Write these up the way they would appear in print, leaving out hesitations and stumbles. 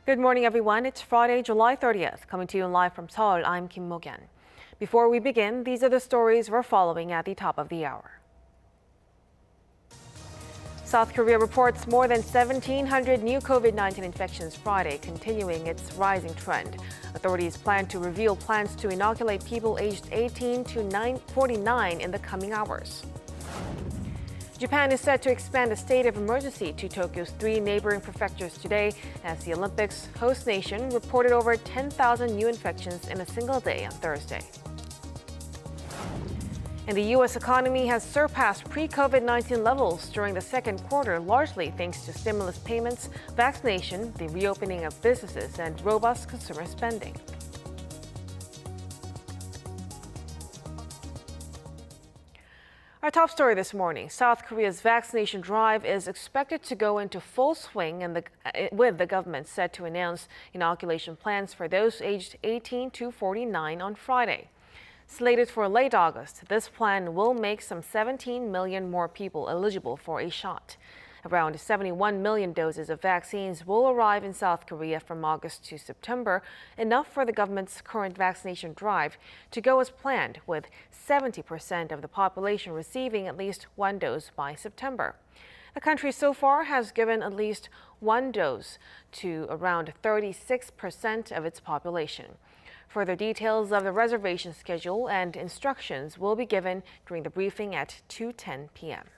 Good morning, everyone. It's Friday, July 30th. Coming to you live from Seoul, I'm Kim Mo-gyan. Before we begin, these are the stories we're following at the top of the hour. South Korea reports more than 1,700 new COVID-19 infections Friday, continuing its rising trend. Authorities plan to reveal plans to inoculate people aged 18 to 49 in the coming hours. Japan is set to expand a state of emergency to Tokyo's 3 neighboring prefectures today as the Olympics host nation reported over 10,000 new infections in a single day on Thursday. And the U.S. economy has surpassed pre-COVID-19 levels during the second quarter, largely thanks to stimulus payments, vaccination, the reopening of businesses, and robust consumer spending. Our top story this morning, South Korea's vaccination drive is expected to go into full swing with the government set to announce inoculation plans for those aged 18 to 49 on Friday. Slated for late August, this plan will make some 17 million more people eligible for a shot. Around 71 million doses of vaccines will arrive in South Korea from August to September, enough for the government's current vaccination drive to go as planned, with 70% of the population receiving at least one dose by September. The country so far has given at least one dose to around 36% of its population. Further details of the reservation schedule and instructions will be given during the briefing at 2:10 p.m.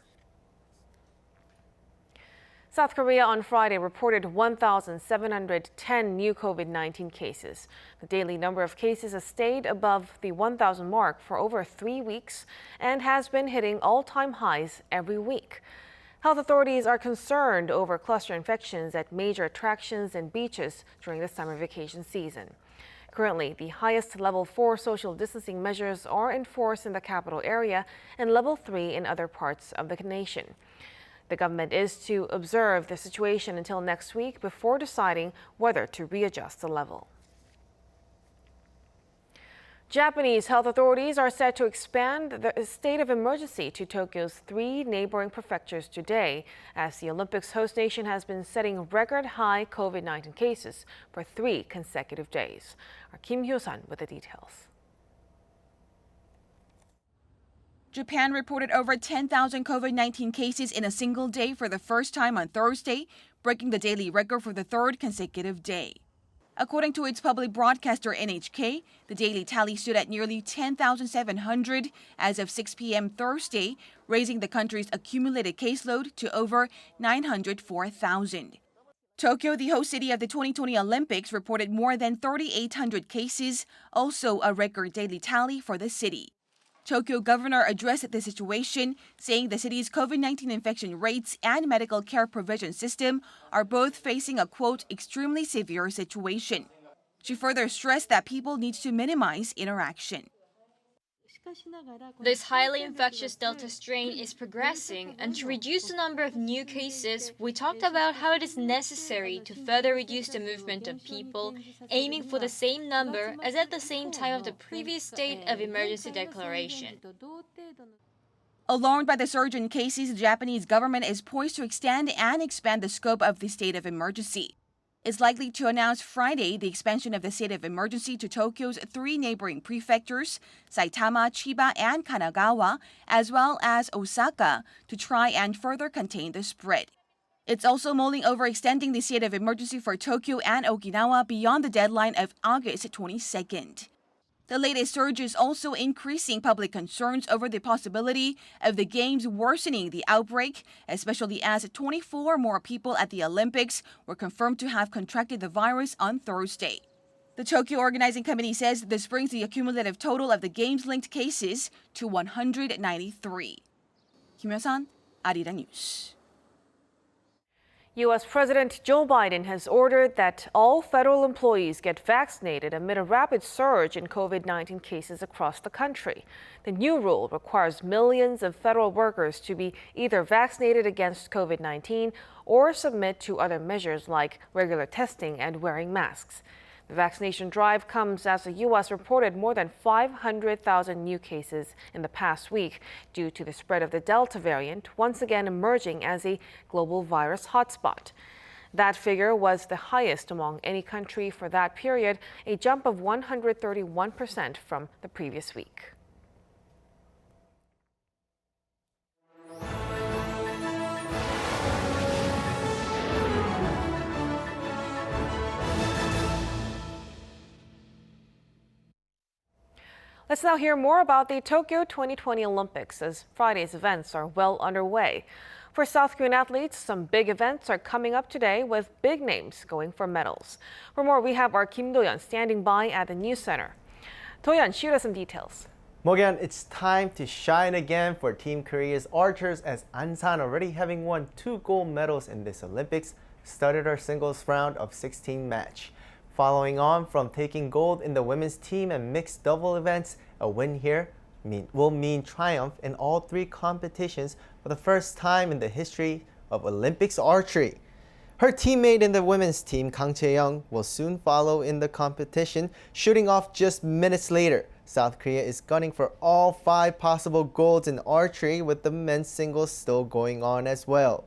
South Korea on Friday reported 1,710 new COVID-19 cases. The daily number of cases has stayed above the 1,000 mark for over 3 weeks and has been hitting all-time highs every week. Health authorities are concerned over cluster infections at major attractions and beaches during the summer vacation season. Currently, the highest level 4 social distancing measures are enforced in the capital area and level 3 in other parts of the nation. The government is to observe the situation until next week before deciding whether to readjust the level. Japanese health authorities are set to expand the state of emergency to Tokyo's 3 neighboring prefectures today, as the Olympics host nation has been setting record-high COVID-19 cases for 3 consecutive days. Our Kim Hyo-sun with the details. Japan reported over 10,000 COVID-19 cases in a single day for the first time on Thursday, breaking the daily record for the 3rd consecutive day. According to its public broadcaster NHK, the daily tally stood at nearly 10,700 as of 6 p.m. Thursday, raising the country's accumulated caseload to over 904,000. Tokyo, the host city of the 2020 Olympics, reported more than 3,800 cases, also a record daily tally for the city. Tokyo governor addressed the situation, saying the city's COVID-19 infection rates and medical care provision system are both facing a, quote, extremely severe situation. She further stressed that people need to minimize interaction. This highly infectious Delta strain is progressing, and to reduce the number of new cases, we talked about how it is necessary to further reduce the movement of people, aiming for the same number as at the same time of the previous state of emergency declaration. Alarmed by the surge in cases, the Japanese government is poised to extend and expand the scope of the state of emergency. It's likely to announce Friday the expansion of the state of emergency to Tokyo's 3 neighboring prefectures, Saitama, Chiba, and Kanagawa, as well as Osaka, to try and further contain the spread. It's also mulling over extending the state of emergency for Tokyo and Okinawa beyond the deadline of August 22nd. The latest surge is also increasing public concerns over the possibility of the Games worsening the outbreak, especially as 24 more people at the Olympics were confirmed to have contracted the virus on Thursday. The Tokyo Organizing Committee says this brings the cumulative total of the Games-linked cases to 193. Kim Hyo-sun, Arirang News. U.S. President Joe Biden has ordered that all federal employees get vaccinated amid a rapid surge in COVID-19 cases across the country. The new rule requires millions of federal workers to be either vaccinated against COVID-19 or submit to other measures like regular testing and wearing masks. The vaccination drive comes as the U.S. reported more than 500,000 new cases in the past week due to the spread of the Delta variant, once again emerging as a global virus hotspot. That figure was the highest among any country for that period, a jump of 131% from the previous week. Let's now hear more about the Tokyo 2020 Olympics, as Friday's events are well underway. For South Korean athletes, some big events are coming up today with big names going for medals. For more, we have our Kim Do-yeon standing by at the news center. Do-yeon, shoot us some details. Mo-yeon, it's time to shine again for Team Korea's archers, as Ansan, already having won 2 gold medals in this Olympics, started our singles round of 16 match. Following on from taking gold in the women's team and mixed double events, a win here will mean triumph in all 3 competitions for the first time in the history of Olympics archery. Her teammate in the women's team, Kang Chae-young, will soon follow in the competition, shooting off just minutes later. South Korea is gunning for all 5 possible golds in archery, with the men's singles still going on as well.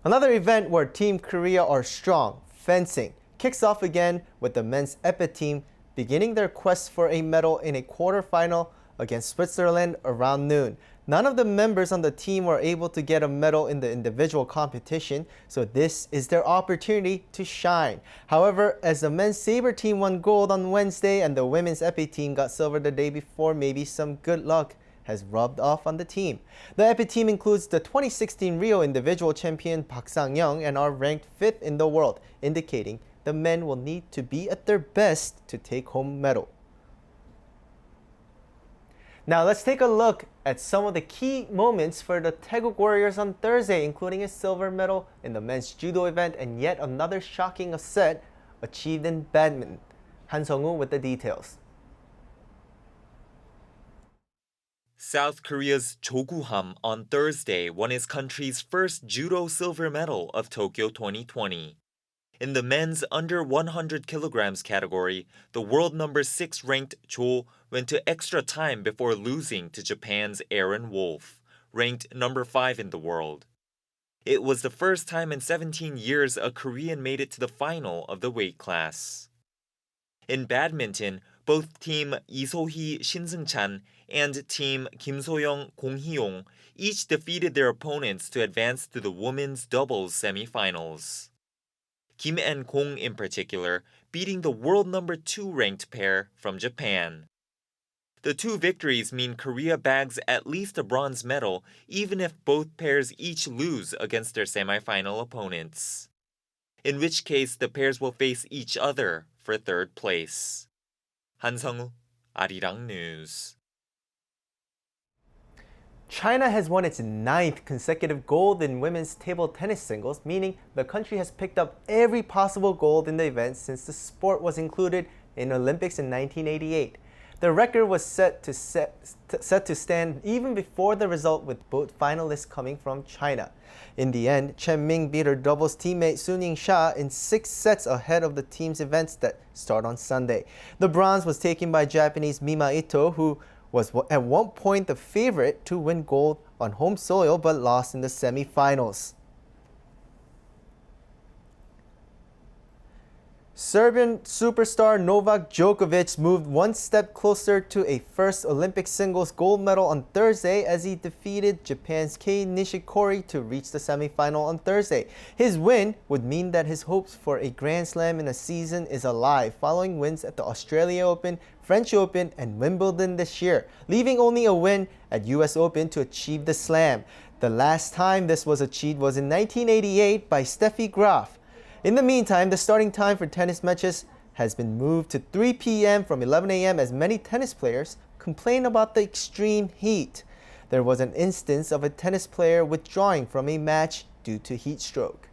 Another event where Team Korea are strong, fencing, kicks off again with the men's epee team beginning their quest for a medal in a quarterfinal against Switzerland around noon. None of the members on the team were able to get a medal in the individual competition, so this is their opportunity to shine. However, as the men's saber team won gold on Wednesday and the women's epee team got silver the day before, maybe some good luck has rubbed off on the team. The epee team includes the 2016 Rio individual champion Park Sang-young and are ranked 5th in the world, indicating the men will need to be at their best to take home medal. Now let's take a look at some of the key moments for the Taeguk Warriors on Thursday, including a silver medal in the men's judo event and yet another shocking upset achieved in badminton. Han Sung-woo with the details. South Korea's Cho Gu-ham on Thursday won his country's first judo silver medal of Tokyo 2020. In the men's under 100 kilograms category, the world number 6 ranked Cho went to extra time before losing to Japan's Aaron Wolf, ranked number 5 in the world. It was the first time in 17 years a Korean made it to the final of the weight class. In badminton, both Team Lee So-hee Shin Seung-chan and Team Kim So-young Kong Hee-yong each defeated their opponents to advance to the women's doubles semifinals. Kim and Kong in particular beating the world number 2 ranked pair from Japan. The 2 victories mean Korea bags at least a bronze medal even if both pairs each lose against their semifinal opponents, in which case the pairs will face each other for 3rd place. Han Sung-woo, Arirang News. China has won its 9th consecutive gold in women's table tennis singles, meaning the country has picked up every possible gold in the event since the sport was included in Olympics in 1988. The record was set to stand even before the result, with both finalists coming from China. In the end, Chen Ming beat her doubles teammate Sun Ying-sha in 6 sets ahead of the team's events that start on Sunday. The bronze was taken by Japanese Mima Ito, who was at one point the favorite to win gold on home soil but lost in the semi-finals. Serbian superstar Novak Djokovic moved one step closer to a first Olympic singles gold medal on Thursday as he defeated Japan's Kei Nishikori to reach the semifinal on Thursday. His win would mean that his hopes for a Grand Slam in a season is alive, following wins at the Australia Open, French Open, and Wimbledon this year, leaving only a win at US Open to achieve the Slam. The last time this was achieved was in 1988 by Steffi Graf. In the meantime, the starting time for tennis matches has been moved to 3 p.m. from 11 a.m. as many tennis players complain about the extreme heat. There was an instance of a tennis player withdrawing from a match due to heat stroke.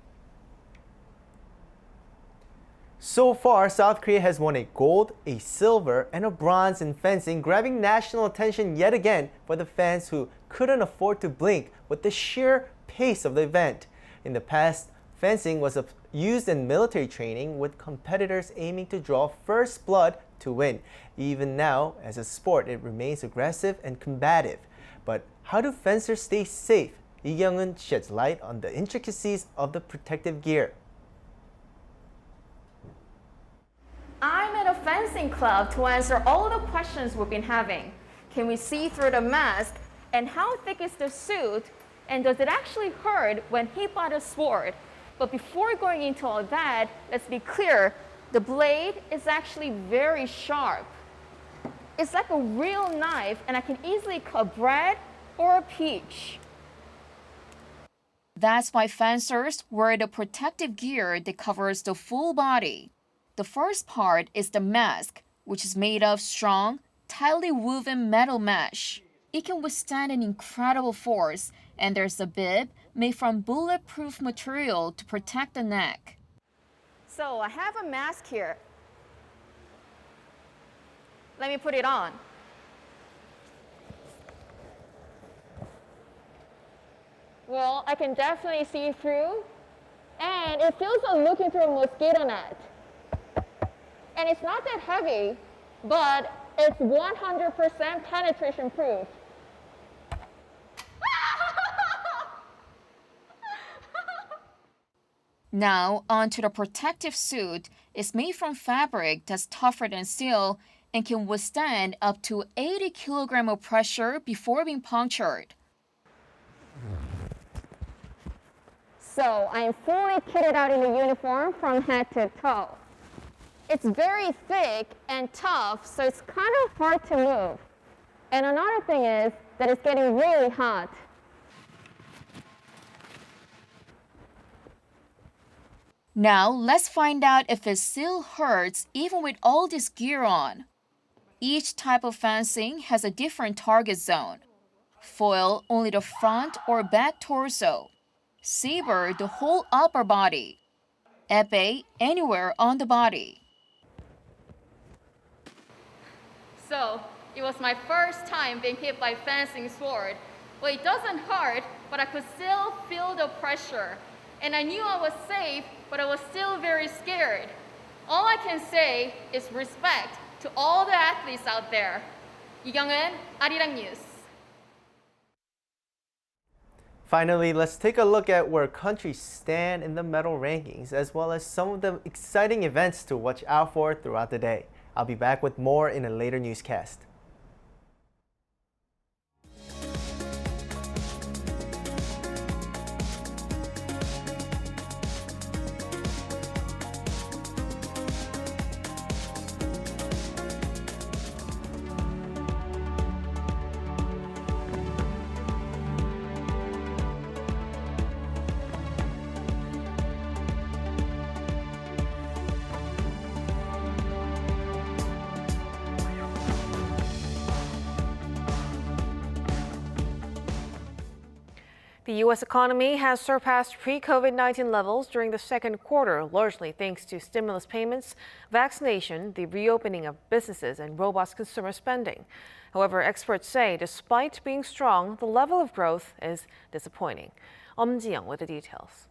So far, South Korea has won a gold, a silver, and a bronze in fencing, grabbing national attention yet again for the fans who couldn't afford to blink with the sheer pace of the event. In the past, fencing was used in military training, with competitors aiming to draw first blood to win. Even now, as a sport, it remains aggressive and combative. But how do fencers stay safe Lee Kyung-eun sheds light on the intricacies of the protective gear. I'm at a fencing club to answer all the questions we've been having. Can we see through the mask? And how thick is the suit? And does it actually hurt when hit by the sword? But before going into all that, let's be clear. The blade is actually very sharp. It's like a real knife, and I can easily cut bread or a peach. That's why fencers wear the protective gear that covers the full body. The first part is the mask, which is made of strong, tightly woven metal mesh. It can withstand an incredible force, and there's a bib made from bulletproof material to protect the neck. So I have a mask here. Let me put it on. Well, I can definitely see through, and it feels like looking through a mosquito net. And it's not that heavy, but it's 100% penetration proof. Now, onto the protective suit. It's made from fabric that's tougher than steel and can withstand up to 80 kilograms of pressure before being punctured. So I'm fully kitted out in the uniform from head to toe. It's very thick and tough, so it's kind of hard to move. And another thing is that it's getting really hot. Now, let's find out if it still hurts even with all this gear on. Each type of fencing has a different target zone. Foil, only the front or back torso. Saber, the whole upper body. Epee, anywhere on the body. So it was my first time being hit by fencing sword. Well, it doesn't hurt, but I could still feel the pressure. And I knew I was safe, but I was still very scared. All I can say is respect to all the athletes out there. Lee Kyung-eun, Arirang News. Finally, let's take a look at where countries stand in the medal rankings, as well as some of the exciting events to watch out for throughout the day. I'll be back with more in a later newscast. The U.S. economy has surpassed pre-COVID-19 levels during the second quarter, largely thanks to stimulus payments, vaccination, the reopening of businesses, and robust consumer spending. However, experts say despite being strong, the level of growth is disappointing. Ji-young with the details.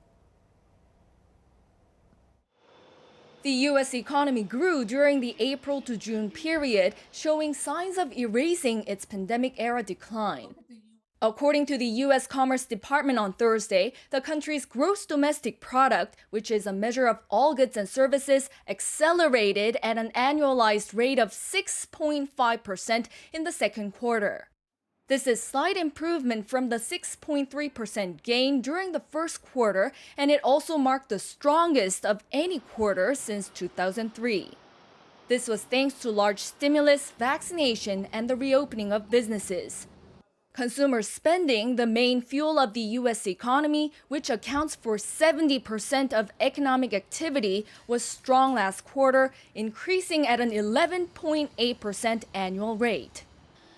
The U.S. economy grew during the April to June period, showing signs of erasing its pandemic-era decline. According to the U.S. Commerce Department on Thursday, the country's gross domestic product, which is a measure of all goods and services, accelerated at an annualized rate of 6.5% in the second quarter. This is slight improvement from the 6.3% gain during the first quarter, and it also marked the strongest of any quarter since 2003. This was thanks to large stimulus, vaccination, and the reopening of businesses. Consumer spending, the main fuel of the U.S. economy, which accounts for 70% of economic activity, was strong last quarter, increasing at an 11.8% annual rate.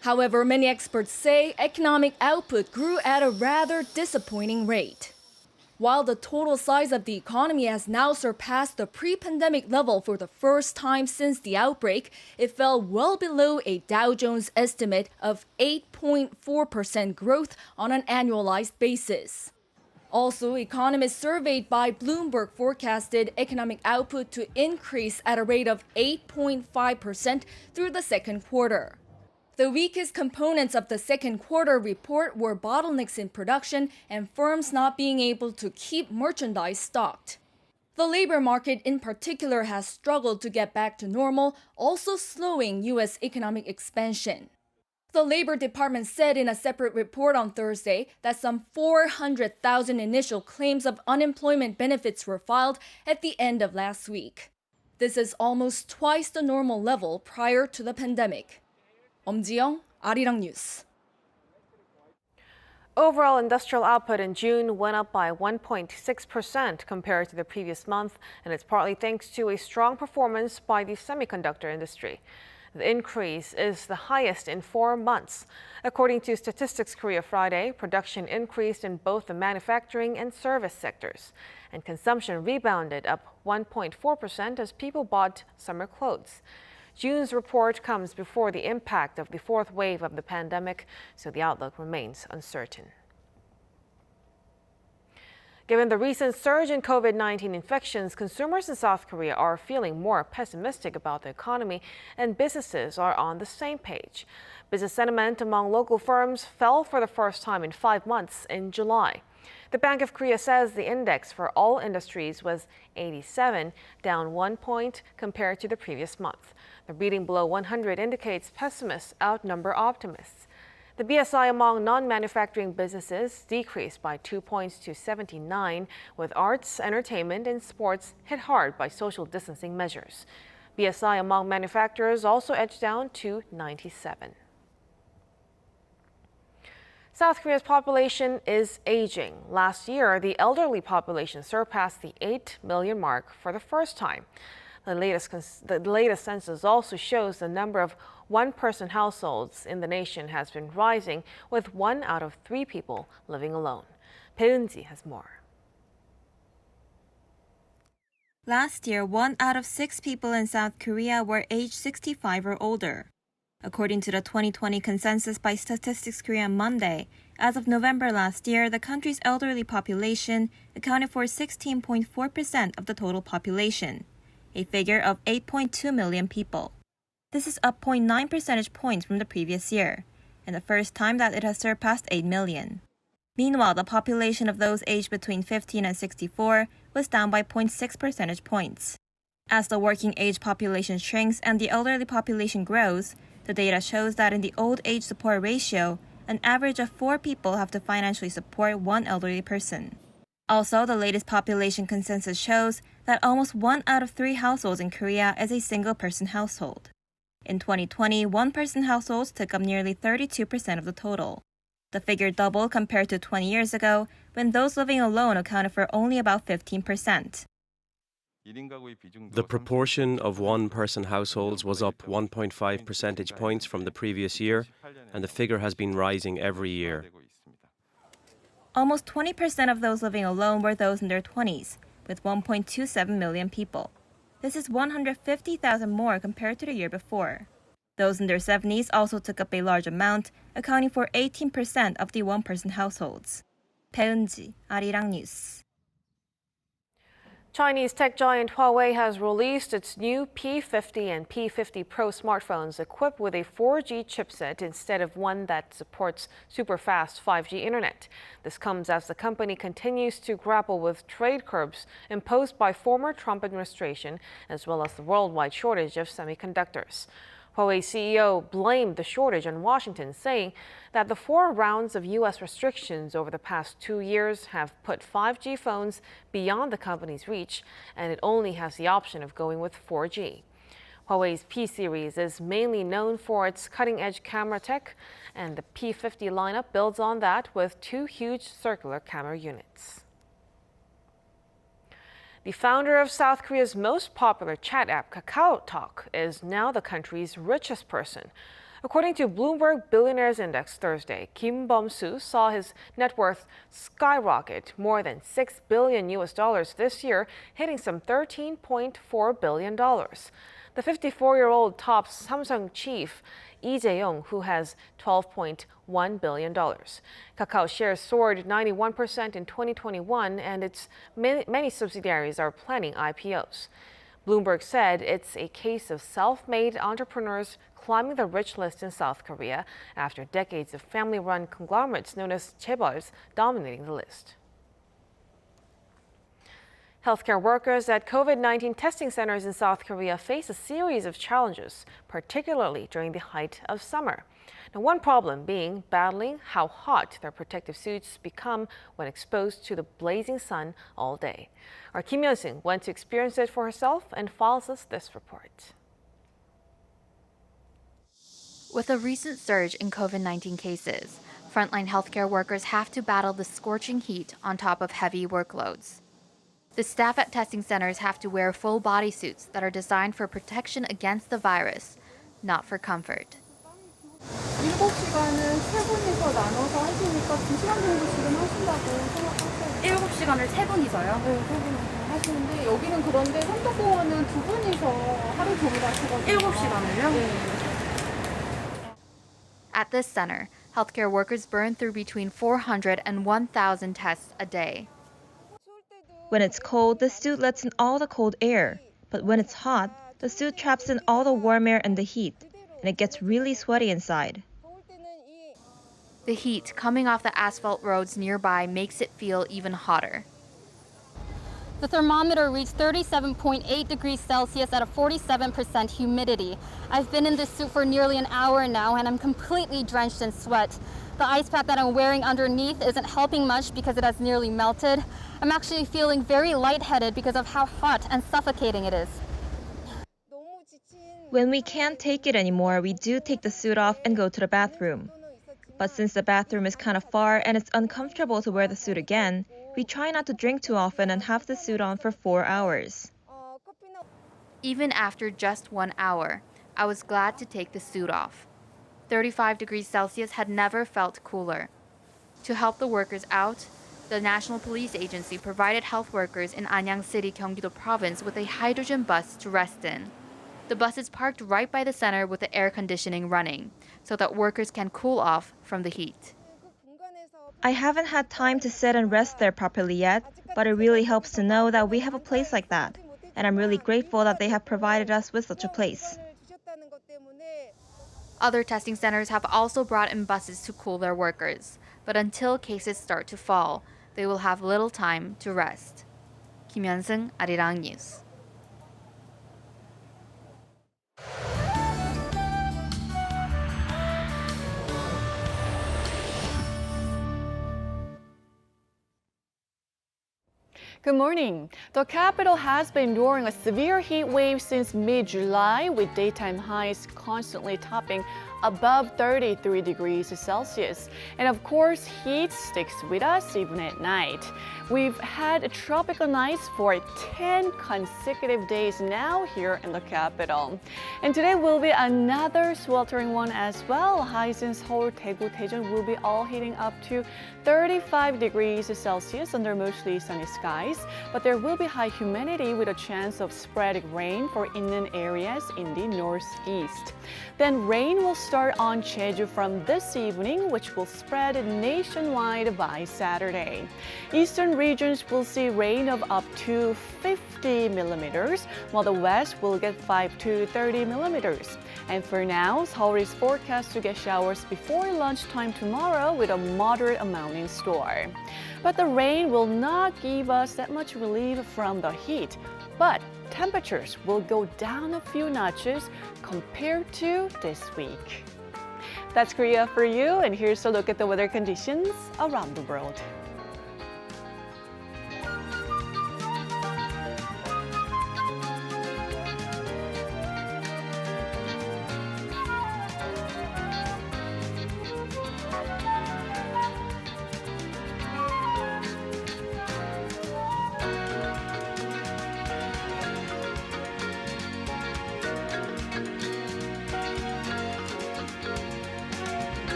However, many experts say economic output grew at a rather disappointing rate. While the total size of the economy has now surpassed the pre-pandemic level for the first time since the outbreak, it fell well below a Dow Jones estimate of 8.4% growth on an annualized basis. Also, economists surveyed by Bloomberg forecasted economic output to increase at a rate of 8.5% through the second quarter. The weakest components of the second quarter report were bottlenecks in production and firms not being able to keep merchandise stocked. The labor market in particular has struggled to get back to normal, also slowing U.S. economic expansion. The Labor Department said in a separate report on Thursday that some 400,000 initial claims of unemployment benefits were filed at the end of last week. This is almost twice the normal level prior to the pandemic. 엄지영, Arirang News. Overall industrial output in June went up by 1.6% compared to the previous month, and it's partly thanks to a strong performance by the semiconductor industry. The increase is the highest in 4 months. According to Statistics Korea Friday, production increased in both the manufacturing and service sectors, and consumption rebounded up 1.4% as people bought summer clothes. June's report comes before the impact of the fourth wave of the pandemic, so the outlook remains uncertain. Given the recent surge in COVID-19 infections, consumers in South Korea are feeling more pessimistic about the economy, and businesses are on the same page. Business sentiment among local firms fell for the first time in 5 months in July. The Bank of Korea says the index for all industries was 87, down 1 point compared to the previous month. The reading below 100 indicates pessimists outnumber optimists. The BSI among non-manufacturing businesses decreased by 2 points to 79, with arts, entertainment, and sports hit hard by social distancing measures. BSI among manufacturers also edged down to 97. South Korea's population is aging. Last year, the elderly population surpassed the 8 million mark for the first time. The latest census also shows the number of one-person households in the nation has been rising, with 1 out of 3 people living alone. Peunji has more. Last year, 1 out of 6 people in South Korea were aged 65 or older. According to the 2020 consensus by Statistics Korea on Monday, as of November last year, the country's elderly population accounted for 16.4% of the total population, a figure of 8.2 million people. This is up 0.9 percentage points from the previous year, and the first time that it has surpassed 8 million. Meanwhile, the population of those aged between 15 and 64 was down by 0.6 percentage points. As the working age population shrinks and the elderly population grows, the data shows that in the old age support ratio, an average of 4 people have to financially support 1 elderly person. Also, the latest population consensus shows that almost 1 out of 3 households in Korea is a single-person household. In 2020, one-person households took up nearly 32% of the total. The figure doubled compared to 20 years ago, when those living alone accounted for only about 15%. The proportion of one-person households was up 1.5 percentage points from the previous year, and the figure has been rising every year. Almost 20% of those living alone were those in their 20s, with 1.27 million people. This is 150,000 more compared to the year before. Those in their 70s also took up a large amount, accounting for 18% of the one-person households. Peunji, Arirang News. Chinese tech giant Huawei has released its new P50 and P50 Pro smartphones equipped with a 4G chipset instead of one that supports super-fast 5G internet. This comes as the company continues to grapple with trade curbs imposed by former Trump administration, as well as the worldwide shortage of semiconductors. Huawei CEO blamed the shortage on Washington, saying that the 4 rounds of U.S. restrictions over the past 2 years have put 5G phones beyond the company's reach, and it only has the option of going with 4G. Huawei's P series is mainly known for its cutting-edge camera tech, and the P50 lineup builds on that with 2 huge circular camera units. The founder of South Korea's most popular chat app, Kakaotak, is now the country's richest person. According to Bloomberg Billionaires Index Thursday, Kim Bum-soo saw his net worth skyrocket more than $6 billion this year, hitting some $13.4 billion. The 54-year-old tops Samsung chief Lee Jae-yong, who has $12.1 billion. Kakao shares soared 91% in 2021, and its many subsidiaries are planning IPOs. Bloomberg said it's a case of self-made entrepreneurs climbing the rich list in South Korea after decades of family-run conglomerates known as chaebols dominating the list. Healthcare workers at COVID-19 testing centers in South Korea face a series of challenges, particularly during the height of summer. Now, one problem being battling how hot their protective suits become when exposed to the blazing sun all day. Our Kim Yeon-sung went to experience it for herself and files us this report. With a recent surge in COVID-19 cases, frontline healthcare workers have to battle the scorching heat on top of heavy workloads. The staff at testing centers have to wear full body suits that are designed for protection against the virus, not for comfort. 7시간은 3분이서 나눠서 하시니까 2시간 정도 지금 하신다고 생각하세요. 7시간을 3분이서요? 네, 3분이서 하시는데 여기는 그런데 삼덕공원은 2분이서 하루 종일 하시거든요. 7시간을요? 네. At this center, healthcare workers burn through between 400 and 1,000 tests a day. When it's cold, the suit lets in all the cold air. But when it's hot, the suit traps in all the warm air and the heat, and it gets really sweaty inside. The heat coming off the asphalt roads nearby makes it feel even hotter. The thermometer reached 37.8 degrees Celsius at a 47% humidity. I've been in this suit for nearly an hour now, and I'm completely drenched in sweat. The ice pack that I'm wearing underneath isn't helping much because it has nearly melted. I'm actually feeling very lightheaded because of how hot and suffocating it is. When we can't take it anymore, we do take the suit off and go to the bathroom. But since the bathroom is kind of far and it's uncomfortable to wear the suit again, we try not to drink too often and have the suit on for 4 hours. Even after just 1 hour, I was glad to take the suit off. 35 degrees Celsius had never felt cooler. To help the workers out, the National Police Agency provided health workers in Anyang City, Gyeonggi-do Province with a hydrogen bus to rest in. The bus is parked right by the center with the air conditioning running, so that workers can cool off from the heat. I haven't had time to sit and rest there properly yet, but it really helps to know that we have a place like that, and I'm really grateful that they have provided us with such a place. Other testing centers have also brought in buses to cool their workers, but until cases start to fall, they will have little time to rest. Kim Yeon-sung, Arirang News. Good morning. The capital has been enduring a severe heat wave since mid-July, with daytime highs constantly topping above 33 degrees Celsius. And of course, heat sticks with us even at night. We've had tropical nights for 10 consecutive days now here in the capital. And today will be another sweltering one as well. Highs in Seoul, Daegu, Daejeon will be all heating up to 35 degrees Celsius under mostly sunny skies. But there will be high humidity with a chance of sporadic rain for inland areas in the northeast. Then rain will start on Jeju from this evening, which will spread nationwide by Saturday. Eastern regions will see rain of up to 50 millimeters, while the west will get 5 to 30 millimeters. And for now, Seoul is forecast to get showers before lunchtime tomorrow with a moderate amount in store. But the rain will not give us that much relief from the heat. But temperatures will go down a few notches compared to this week. That's Korea for you, and here's a look at the weather conditions around the world.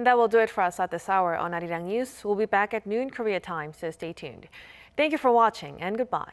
that will do it for us at this hour on Arirang News. We'll be back at noon Korea time, so stay tuned. Thank you for watching and goodbye.